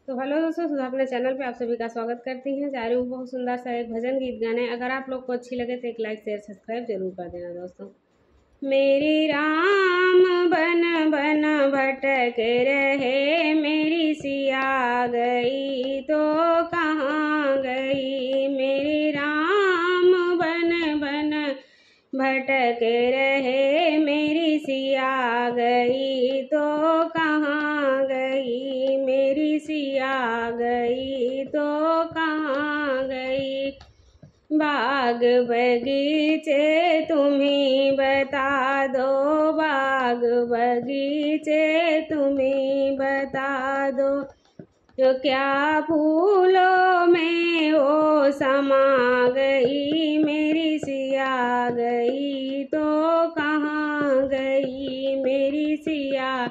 तो हेलो दोस्तों, सुधा अपने चैनल पे आप सभी का स्वागत करती हैं। जा रही हूँ बहुत सुंदर सा एक भजन गीत गाने। अगर आप लोग को अच्छी लगे तो एक लाइक शेयर सब्सक्राइब जरूर कर देना दोस्तों। मेरी राम बन बन भटक रहे, मेरी सिया गई तो कहाँ गई। मेरी राम बन बन भटक रहे, मेरी सिया गई तो कहाँ गई। मेरी सिया गई तो कहाँ गई। बाग बगीचे तुम्ही बता दो, बाग बगीचे तुम्ही बता दो। जो क्या फूलों में वो समा गई, मेरी सिया गई तो कहाँ गई। मेरी सिया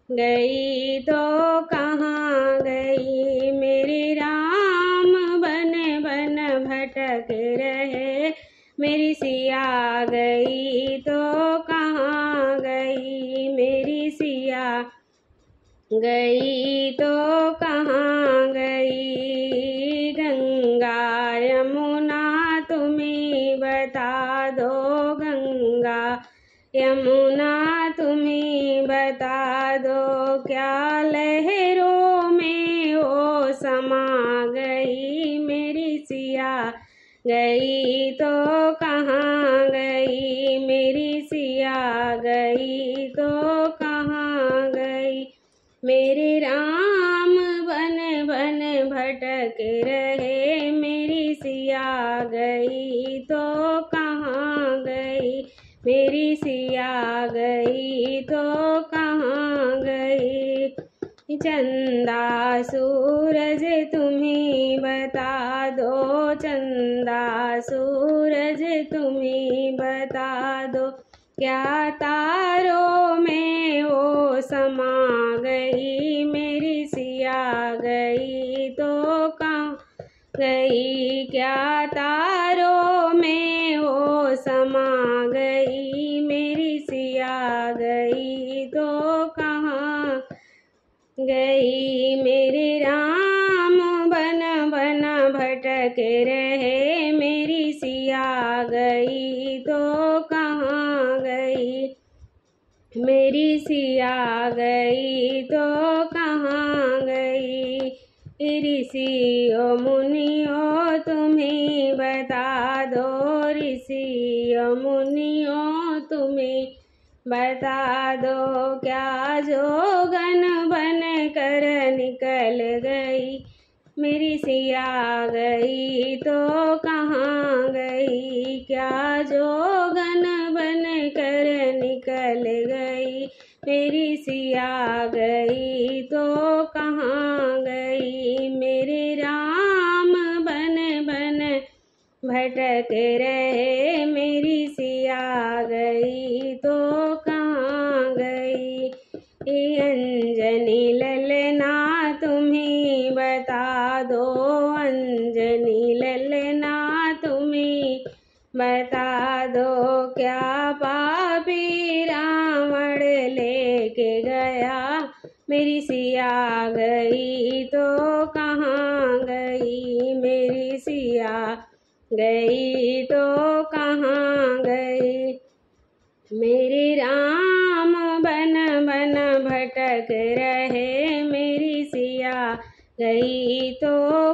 गई तो कहाँ गई। मेरी राम बन बन भटक रहे, मेरी सिया गई तो कहाँ गई। मेरी सिया गई तो कहाँ गई। गंगा यमुना तुम्ही बता दो, गंगा यमुना तुम्ही बता दो। क्या लहरों में वो समा गई, मेरी सिया गई तो कहाँ गई। मेरी सिया गई तो कहाँ गई। मेरे राम बन बन भटक रहे, मेरी सिया गई तो कहाँ गई। मेरी सिया गई तो कहाँ गई। चंदा सूरज तुम्ही बता दो, चंदा सूरज तुम्ही बता दो। क्या तारों में वो समा गई, मेरी सिया गई तो कहाँ गई। क्या तारों में वो समा गई, मेरी सिया गई तो कहाँ गई। मेरे राम बन बन भटक रहे, मेरी सिया गई तो कहाँ गई। मेरी सिया गई तो कहाँ गई। ऋषियों मुनियों तुम्हें बता दो, ऋषियों मुनियों तुम्हें बता दो। क्या जोगन बन कर निकल गई, मेरी सिया गई तो कहाँ गई। क्या जोगन बन कर निकल गई, मेरी सिया गई तो कहाँ गई। मेरे राम बन बन भटक रहे, मेरी सिया गई तो कहाँ गई। अंजनी ललना तुम्हें बता दो, अंजनी ललना तुम्हें बता दो। क्या पापी रावण लेके गया, मेरी सिया गई तो कहाँ गई। मेरी सिया गई तो कहाँ गई। मेरे राम बन बन भटक रहे, मेरी सिया गई तो